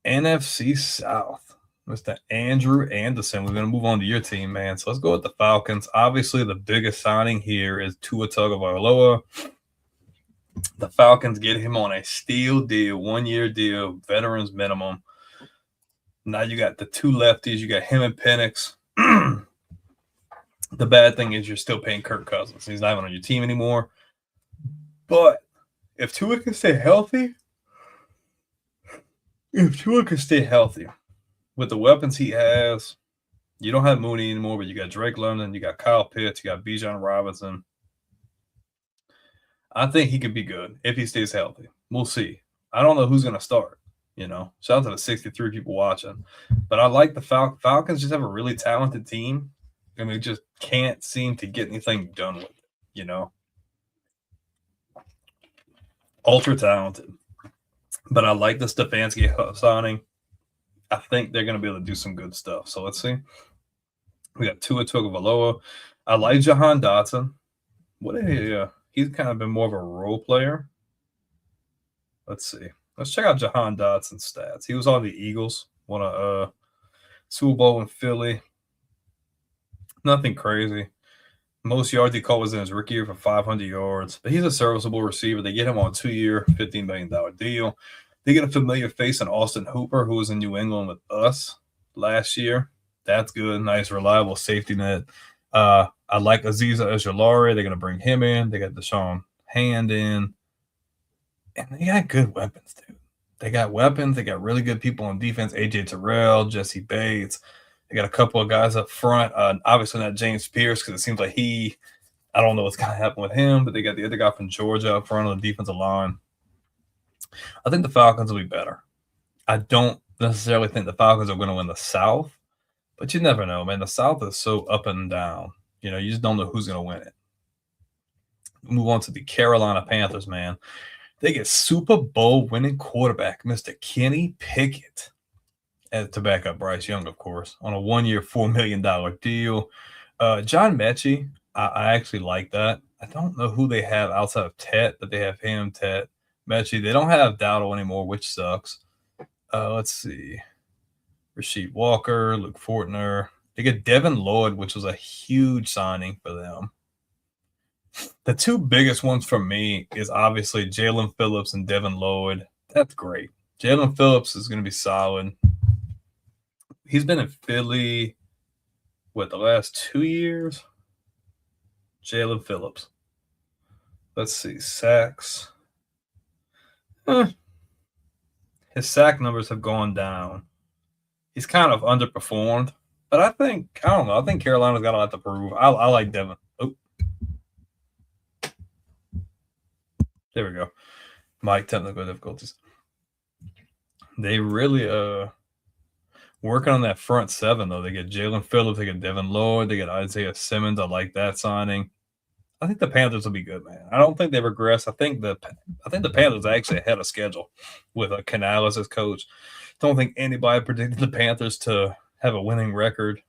NFC South. Mr. Andrew Anderson. We're going to move on to your team, man. So let's go with the Falcons. Obviously, the biggest signing here is Tua Tagovailoa. The Falcons get him on a steal deal, 1-year deal, veterans minimum. Now you got the two lefties. You got him and Penix. The bad thing is you're still paying Kirk Cousins. He's not even on your team anymore. But if Tua can stay healthy, with the weapons he has, you don't have Mooney anymore, but you got Drake London, you got Kyle Pitts, you got Bijan Robinson. I think he could be good if he stays healthy. We'll see. I don't know who's going to start. Shout out to the 63 people watching. But I like the Falcons just have a really talented team. And we just can't seem to get anything done with it, Ultra talented. But I like the Stefanski signing. I think they're going to be able to do some good stuff. So let's see. We got Tua Tagovailoa. I like Jahan Dotson. He's kind of been more of a role player. Let's see. Let's check out Jahan Dotson's stats. He was on the Eagles, won a Super Bowl in Philly. Nothing crazy. Most yards he caught was in his rookie year for 500 yards. But he's a serviceable receiver. They get him on a 2-year, $15 million deal. They get a familiar face in Austin Hooper, who was in New England with us last year. That's good. Nice, reliable safety net. I like Aziza Ojulari. They're going to bring him in. They got Deshaun Hand in. And they got good weapons, dude. They got weapons. They got really good people on defense. A.J. Terrell, Jesse Bates. They got a couple of guys up front. Obviously not James Pierce because it seems like I don't know what's going to happen with him, but they got the other guy from Georgia up front on the defensive line. I think the Falcons will be better. I don't necessarily think the Falcons are going to win the South, but you never know, man. The South is so up and down. You just don't know who's going to win it. Move on to the Carolina Panthers, man. They get Super Bowl winning quarterback, Mr. Kenny Pickett, to back up Bryce Young, of course, on a 1-year, $4 million deal. John Mechie, I actually like that. I don't know who they have outside of Tet, but they have him, Tet, Mechie. They don't have Dowdle anymore, which sucks. Let's see. Rasheed Walker, Luke Fortner. They get Devin Lloyd, which was a huge signing for them. The two biggest ones for me is obviously Jalen Phillips and Devin Lloyd. That's great. Jalen Phillips is going to be solid. He's been in Philly, the last 2 years? Jalen Phillips. Let's see. Sacks. His sack numbers have gone down. He's kind of underperformed. But I think Carolina's got a lot to prove. I like Devin. Oh. There we go. Mike, technical difficulties. They really working on that front seven, though. They get Jalen Phillips, they get Devin Lloyd, they get Isaiah Simmons. I like that signing. I think the Panthers will be good, man. I don't think they regress. I think the Panthers are actually ahead of schedule with Canales as coach. Don't think anybody predicted the Panthers to have a winning record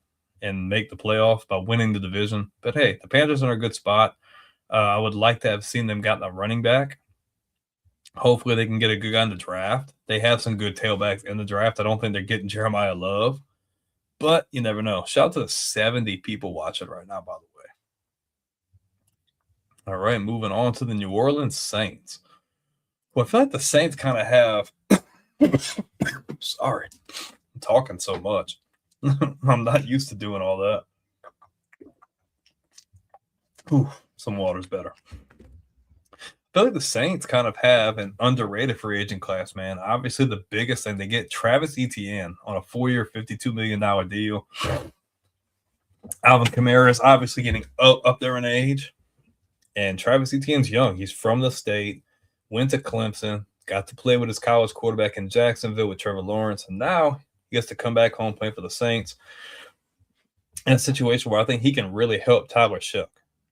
and make the playoffs by winning the division. But hey, the Panthers are in a good spot. I would like to have seen them gotten a running back. Hopefully they can get a good guy in the draft. They have some good tailbacks in the draft. I don't think they're getting Jeremiah Love, but you never know. Shout out to the 70 people watching right now, by the way. All right, moving on to the New Orleans Saints. Well, I feel like the Saints kind of have – sorry, I'm talking so much. I'm not used to doing all that. Ooh, some water's better. I feel like the Saints kind of have an underrated free agent class, man. Obviously, the biggest thing, they get Travis Etienne on a 4-year, $52 million deal. Alvin Kamara is obviously getting up there in age. And Travis Etienne's young. He's from the state, went to Clemson, got to play with his college quarterback in Jacksonville with Trevor Lawrence, and now he gets to come back home playing for the Saints in a situation where I think he can really help Tyler Shough.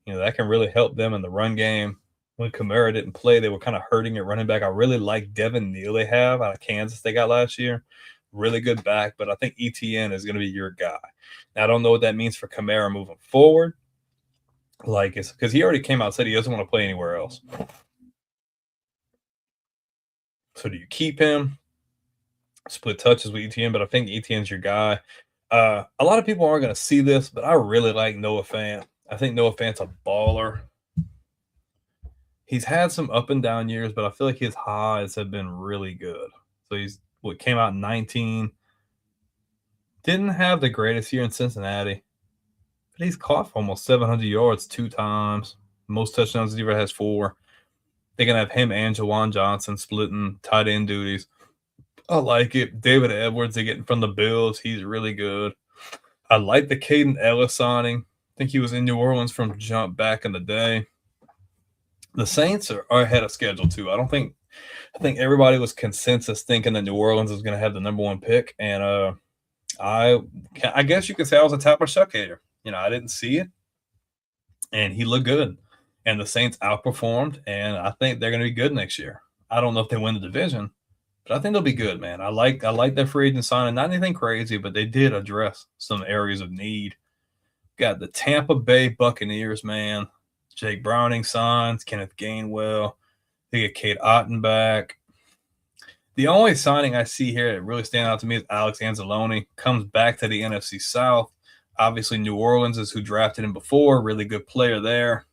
That can really help them in the run game. When Kamara didn't play, they were kind of hurting at running back. I really like Devin Neal they have out of Kansas they got last year. Really good back, but I think Etienne is going to be your guy. Now, I don't know what that means for Kamara moving forward. It's because he already came out and said he doesn't want to play anywhere else. So do you keep him? Split touches with Etienne, but I think Etienne's your guy. A lot of people aren't going to see this, but I really like Noah Fant. I think Noah Fant's a baller. He's had some up and down years, but I feel like his highs have been really good. So he's came out in 19. Didn't have the greatest year in Cincinnati. But he's caught for almost 700 yards 2 times. Most touchdowns he ever has 4. They're going to have him and Jawan Johnson splitting tight end duties. I like it. David Edwards, they're getting from the Bills. He's really good. I like the Caden Ellis signing. I think he was in New Orleans from jump back in the day. The Saints are ahead of schedule, too. I think everybody was consensus thinking that New Orleans was going to have the number 1 pick. And I guess you could say I was a Tyler Shough hater. I didn't see it, and he looked good. And the Saints outperformed, and I think they're going to be good next year. I don't know if they win the division, but I think they'll be good, man. I like their free agent signing. Not anything crazy, but they did address some areas of need. Got the Tampa Bay Buccaneers, man. Jake Browning signs, Kenneth Gainwell. They get Kate Otten back. The only signing I see here that really stands out to me is Alex Anzalone. Comes back to the NFC South. Obviously, New Orleans is who drafted him before. Really good player there.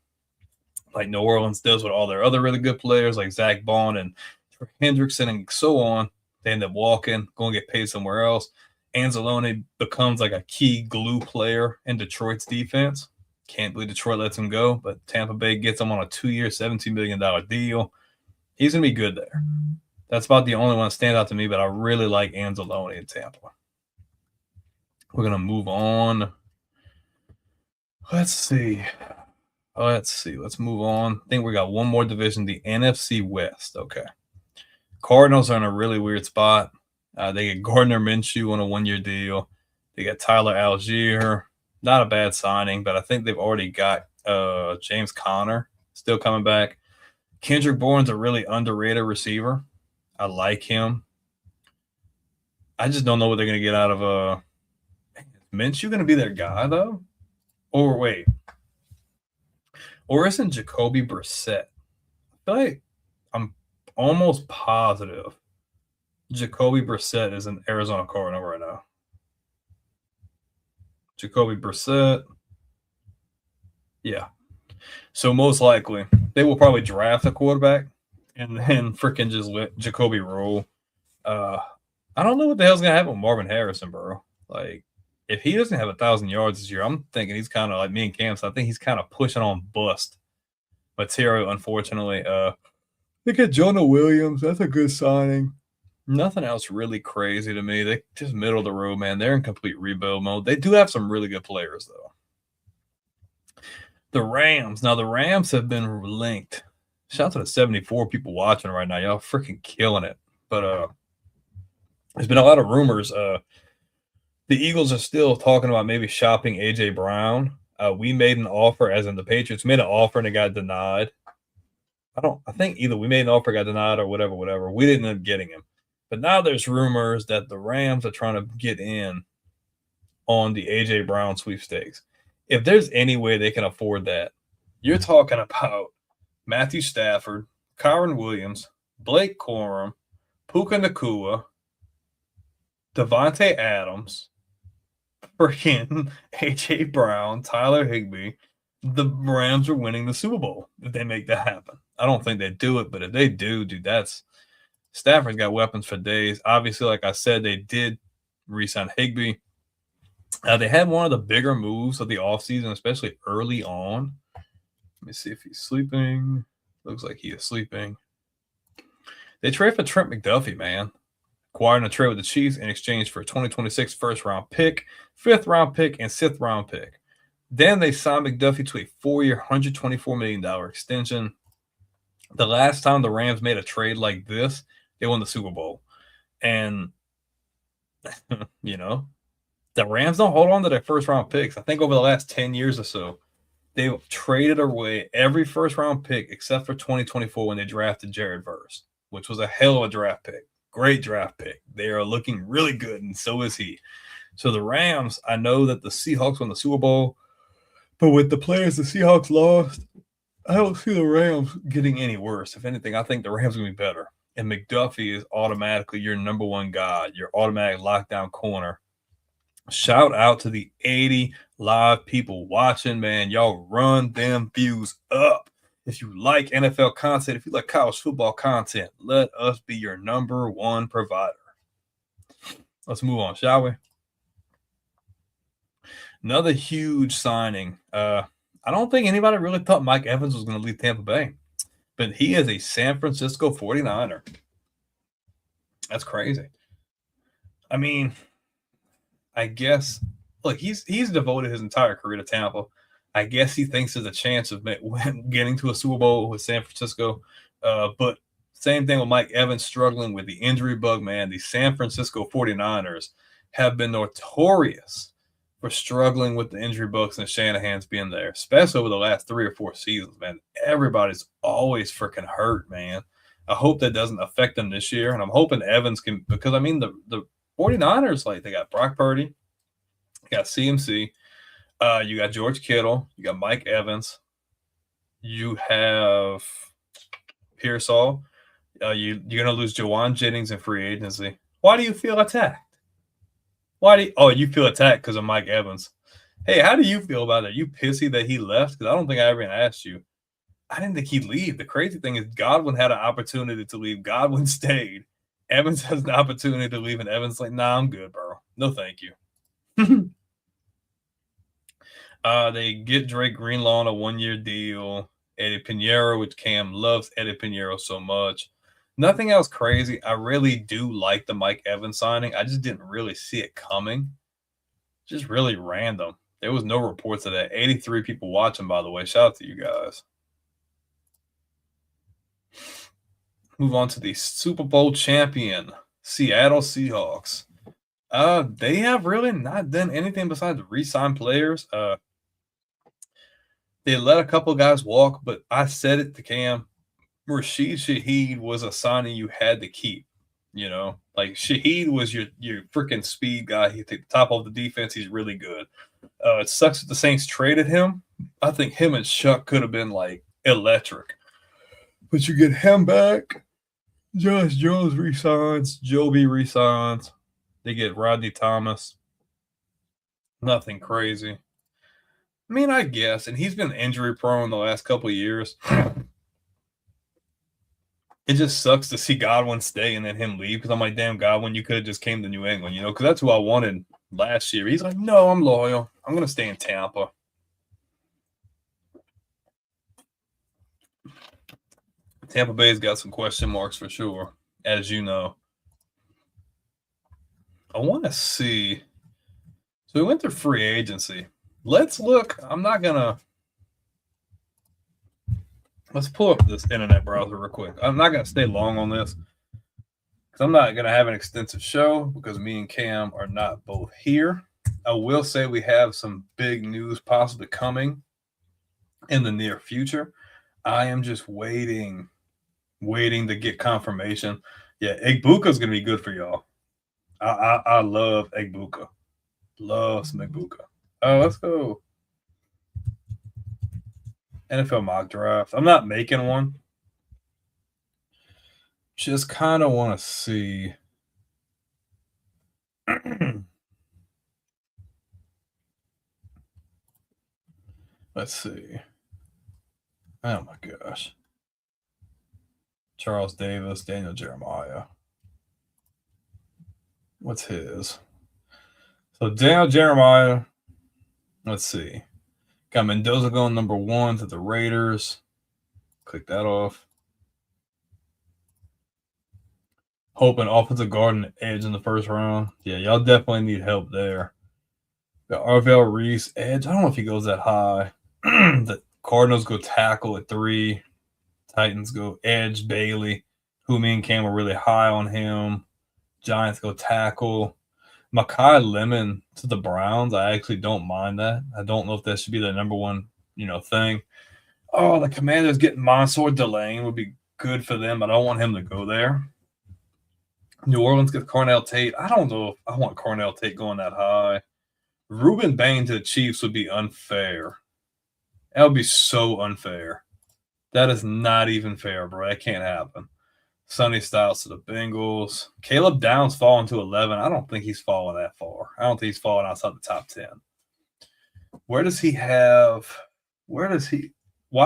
Like New Orleans does with all their other really good players like Zach Bond and Hendrickson and so on. They end up walking, going to get paid somewhere else. Anzalone becomes like a key glue player in Detroit's defense. Can't believe Detroit lets him go, but Tampa Bay gets him on a 2-year, $17 million deal. He's going to be good there. That's about the only one that stands out to me, but I really like Anzalone in Tampa. We're going to move on. Let's see. Let's move on. I think we got one more division, the NFC West. Okay. Cardinals are in a really weird spot. They get Gardner Minshew on a 1-year deal. They got Tyler Algier. Not a bad signing, but I think they've already got James Conner still coming back. Kendrick Bourne's a really underrated receiver. I like him. I just don't know what they're going to get out of Minshew going to be their guy, though? Or wait. Or isn't Jacoby Brissett? I feel like I'm almost positive Jacoby Brissett is an Arizona Cardinal right now. Jacoby Brissett. Yeah. So most likely they will probably draft a quarterback and then freaking just let Jacoby roll. I don't know what the hell's going to happen with Marvin Harrison, bro. Like, if he doesn't have 1,000 yards this year, I'm thinking he's kind of like me and Cam. So I think he's kind of pushing on bust material, unfortunately. They get Jonah Williams. That's a good signing. Nothing else really crazy to me. They just middle of the road, man. They're in complete rebuild mode. They do have some really good players, though. The Rams. Now, the Rams have been linked. Shout out to the 74 people watching right now. Y'all freaking killing it. But there's been a lot of rumors. The Eagles are still talking about maybe shopping A.J. Brown. We made an offer, as in the Patriots made an offer and it got denied. I think either we made an offer, got denied, or whatever. We didn't end up getting him. But now there's rumors that the Rams are trying to get in on the A.J. Brown sweepstakes. If there's any way they can afford that, you're talking about Matthew Stafford, Kyron Williams, Blake Corum, Puka Nacua, Devontae Adams, freaking A.J. Brown, Tyler Higbee. The Rams are winning the Super Bowl if they make that happen. I don't think they do it, but if they do, dude, Stafford's got weapons for days. Obviously, like I said, they did re-sign Higbee. They had one of the bigger moves of the offseason, especially early on. Let me see if he's sleeping. Looks like he is sleeping. They trade for Trent McDuffie, man. Acquiring a trade with the Chiefs in exchange for a 2026 first-round pick, fifth-round pick, and sixth-round pick. Then they signed McDuffie to a 4-year, $124 million extension. The last time the Rams made a trade like this, they won the Super Bowl. And, the Rams don't hold on to their first-round picks. I think over the last 10 years or so, they've traded away every first-round pick except for 2024 when they drafted Jared Verse, which was a hell of a draft pick. Great draft pick. They are looking really good, and so is he. So the Rams, I know that the Seahawks won the Super Bowl, but with the players the Seahawks lost, I don't see the Rams getting any worse. If anything, I think the Rams are going to be better. And McDuffie is automatically your number one guy, your automatic lockdown corner. Shout out to the 80 live people watching, man. Y'all run them views up. If you like NFL content, if you like college football content, let us be your number one provider. Let's move on, shall we? Another huge signing. I don't think anybody really thought Mike Evans was going to leave Tampa Bay, but he is a San Francisco 49er. That's crazy. I mean, I guess, look, he's devoted his entire career to Tampa. I guess he thinks there's a chance of getting to a Super Bowl with San Francisco. But same thing with Mike Evans struggling with the injury bug, man. The San Francisco 49ers have been notorious for struggling with the injury bugs and Shanahan's being there, especially over the last 3 or 4 seasons, man. Everybody's always freaking hurt, man. I hope that doesn't affect them this year. And I'm hoping Evans can, because, I mean, the 49ers, like, they got Brock Purdy, they got CMC, you got George Kittle, you got Mike Evans. You have Pearsall. You're going to lose Jawan Jennings in free agency. Why do you feel attacked? You feel attacked because of Mike Evans. Hey, how do you feel about it? You pissy that he left? Because I don't think I ever even asked you. I didn't think he'd leave. The crazy thing is Godwin had an opportunity to leave. Godwin stayed. Evans has an opportunity to leave, and Evans like, nah, I'm good, bro. No, thank you. They get Drake Greenlaw on a 1-year deal. Eddie Pinheiro, which Cam loves Eddie Pinheiro so much. Nothing else crazy. I really do like the Mike Evans signing. I just didn't really see it coming. Just really random. There was no reports of that. 83 people watching, by the way. Shout out to you guys. Move on to the Super Bowl champion, Seattle Seahawks. They have really not done anything besides re-sign players. They let a couple guys walk, but I said it to Cam. Rashid Shaheed was a signing you had to keep. You know, like Shaheed was your freaking speed guy. He's at the top of the defense. He's really good. It sucks that the Saints traded him. I think him and Shuck could have been like electric. But you get him back. Josh Jones resigns. Joby resigns. They get Rodney Thomas. Nothing crazy. I mean, I guess. And he's been injury prone the last couple of years. It just sucks to see Godwin stay and then him leave because I'm like, damn, Godwin, you could have just came to New England, you know, because that's who I wanted last year. He's like, no, I'm loyal. I'm going to stay in Tampa. Tampa Bay's got some question marks for sure, as you know. I want to see. So we went through free agency. Let's look. Let's pull up this internet browser real quick. I'm not going to stay long on this because I'm not going to have an extensive show because me and Cam are not both here. I will say we have some big news possibly coming in the near future. I am just waiting to get confirmation. Yeah, Egbuka is going to be good for y'all. I love Egbuka. Love some Egbuka. Let's go. NFL mock draft. I'm not making one. Just kind of want to see. Let's see. Oh my gosh. Charles Davis, Daniel Jeremiah. What's his? So Daniel Jeremiah. Let's see. Got Mendoza going number 1 to the Raiders. Click that off. Hoping offensive guard and edge in the first round. Yeah, y'all definitely need help there. Got Arvell Reese, edge. I don't know if he goes that high. The Cardinals go tackle at 3. Titans go edge, Bailey. Who me and Cam were really high on him. Giants go tackle. Makai Lemon to the Browns. I actually don't mind that. I don't know if that should be the number one, thing. Oh, the Commanders getting Mansour Delane would be good for them, but I don't want him to go there. New Orleans gets Cornell Tate. I don't know if I want Cornell Tate going that high. Reuben Bain to the Chiefs would be unfair. That would be so unfair. That is not even fair, bro. That can't happen. Sonny Styles to the Bengals. Caleb Downs falling to 11. I don't think he's falling that far. I don't think he's falling outside the top 10. Why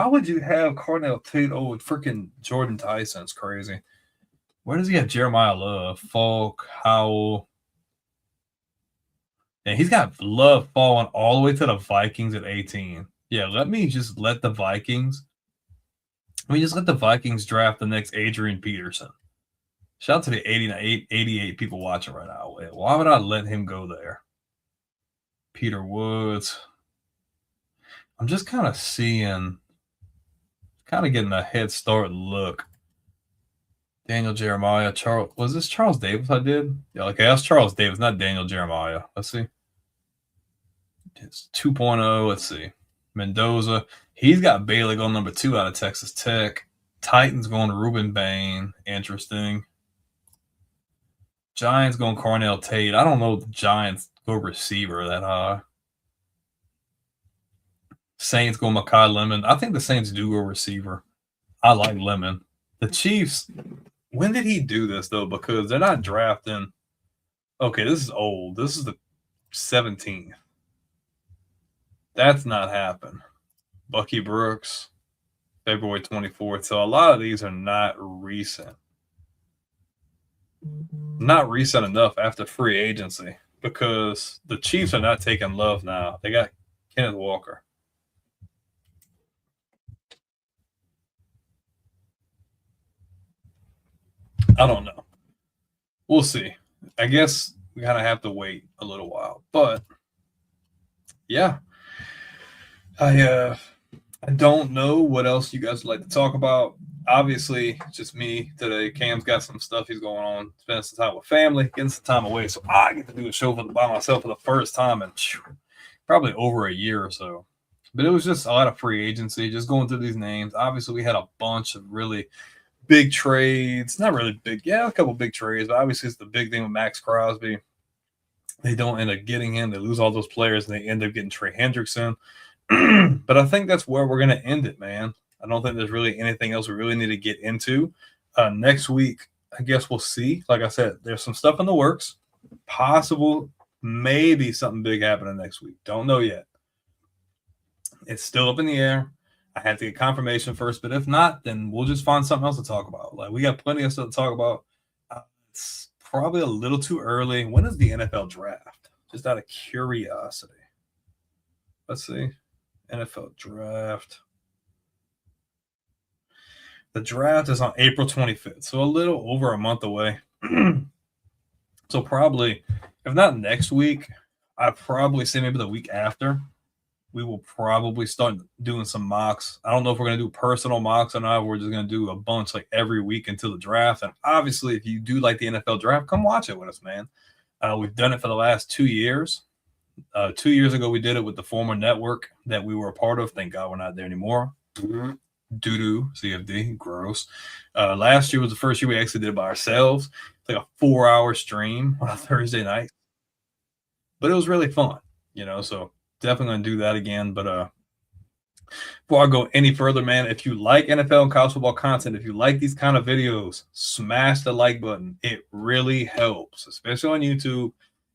would you have Cornell Tate over freaking Jordan Tyson? It's crazy. Where does he have Jeremiah Love, Falk, Howell? And he's got Love falling all the way to the Vikings at 18. Yeah, let me just let the Vikings draft the next Adrian Peterson. Shout out to the 88 people watching right now. Why would I let him go there? Peter Woods. I'm just kind of getting a head start look. Daniel Jeremiah. Was this Charles Davis I did? Yeah, okay, that's Charles Davis, not Daniel Jeremiah. Let's see. It's 2.0. Let's see. Mendoza. He's got Bailey going number 2 out of Texas Tech. Titans going to Reuben Bain. Interesting. Giants going Cornell Tate. I don't know if the Giants go receiver that high. Saints go Mekhi Lemon. I think the Saints do go receiver. I like Lemon. The Chiefs, when did he do this, though? Because they're not drafting. Okay, this is old. This is the 17th. That's not happened. Bucky Brooks, February 24th. So a lot of these are not recent. Not recent enough after free agency because the Chiefs are not taking Love now. They got Kenneth Walker. I don't know. We'll see. I guess we kind of have to wait a little while. But yeah, I don't know what else you guys would like to talk about. Obviously, just me today. Cam's got some stuff he's going on, spending some time with family, getting some time away. So I get to do a show by myself for the first time in probably over a year or so. But it was just a lot of free agency, just going through these names. Obviously, we had a bunch of really big trades. Not really big. Yeah, a couple big trades. But obviously, it's the big thing with Max Crosby. They don't end up getting him. They lose all those players, and they end up getting Trey Hendrickson. But I think that's where we're going to end it, man. I don't think there's really anything else we really need to get into. Next week, I guess we'll see. Like I said, there's some stuff in the works. Possible, maybe something big happening next week. Don't know yet. It's still up in the air. I have to get confirmation first, but if not, then we'll just find something else to talk about. Like we got plenty of stuff to talk about. It's probably a little too early. When is the NFL draft? Just out of curiosity. Let's see. NFL draft. The draft is on April 25th, so a little over a month away. So probably, if not next week, I'd probably say maybe the week after, we will probably start doing some mocks. I don't know if we're going to do personal mocks or not. We're just going to do a bunch like every week until the draft. And obviously, if you do like the NFL draft, come watch it with us, man. We've done it for the last 2 years. 2 years ago, we did it with the former network that we were a part of. Thank God we're not there anymore. Doo-doo, CFD, gross. Last year was the first year we actually did it by ourselves. It's like a 4-hour stream on a Thursday night. But it was really fun, so definitely going to do that again. But before I go any further, man, if you like NFL and college football content, if you like these kind of videos, smash the like button. It really helps, especially on YouTube.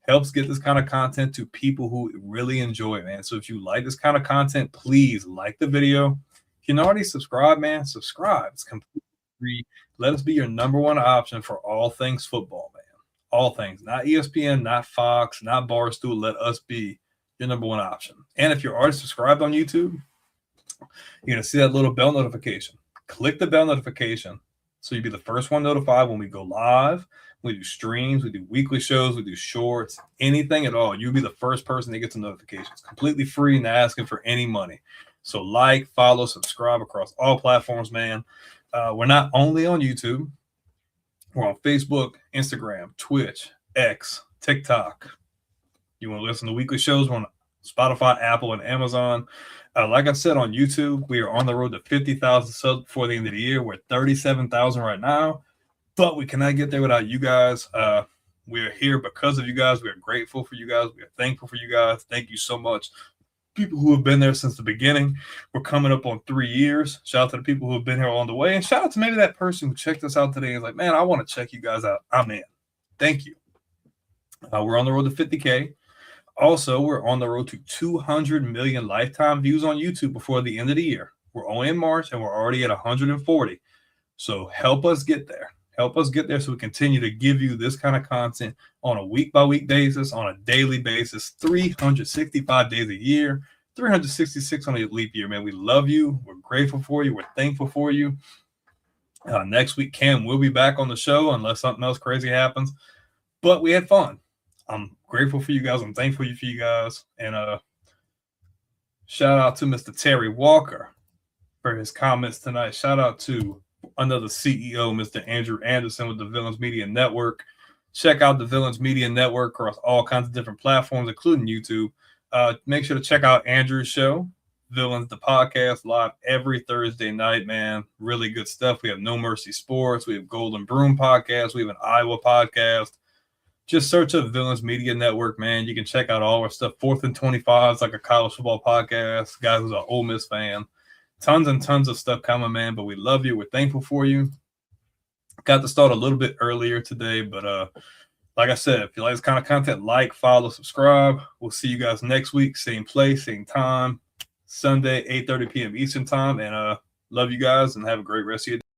Helps get this kind of content to people who really enjoy it, man. So if you like this kind of content, please like the video. If you're not already subscribed, man, subscribe. It's completely free. Let us be your number one option for all things football, man. All things. Not ESPN, not Fox, not Barstool. Let us be your number one option. And if you're already subscribed on YouTube, you're going to see that little bell notification. Click the bell notification so you'll be the first one notified when we go live. We do streams, we do weekly shows, we do shorts, anything at all. You'll be the first person that gets a notification. It's completely free and not asking for any money. So like, follow, subscribe across all platforms, man. We're not only on YouTube. We're on Facebook, Instagram, Twitch, X, TikTok. You want to listen to weekly shows? We're on Spotify, Apple, and Amazon. Like I said, on YouTube, we are on the road to 50,000 subs before the end of the year. We're at 37,000 right now. But we cannot get there without you guys. We are here because of you guys. We are grateful for you guys. We are thankful for you guys. Thank you so much. People who have been there since the beginning. We're coming up on 3 years. Shout out to the people who have been here along the way. And shout out to maybe that person who checked us out today and is like, man, I want to check you guys out. I'm in. Thank you. We're on the road to 50K. Also, we're on the road to 200 million lifetime views on YouTube before the end of the year. We're only in March, and we're already at 140. So help us get there. Help us get there so we continue to give you this kind of content on a week-by-week basis, on a daily basis, 365 days a year, 366 on a leap year, man. We love you. We're grateful for you. We're thankful for you. Next week, Cam will be back on the show unless something else crazy happens. But we had fun. I'm grateful for you guys. I'm thankful for you guys. And shout out to Mr. Terry Walker for his comments tonight. Shout out to another CEO, Mr. Andrew Anderson with the Villains Media Network. Check out the Villains Media Network across all kinds of different platforms, including YouTube. Make sure to check out Andrew's show, Villains, the podcast, live every Thursday night, man. Really good stuff. We have No Mercy Sports. We have Golden Broom podcast. We have an Iowa podcast. just search up Villains Media Network, man. You can check out all our stuff. 4th and 25 is like a college football podcast. Guy who's an Ole Miss fan. Tons and tons of stuff coming, man. But we love you. We're thankful for you. Got to start a little bit earlier today, but like I said, if you like this kind of content, like, follow, subscribe. We'll see you guys next week. Same place, same time. Sunday, 8:30 p.m. Eastern time. And love you guys and have a great rest of your day.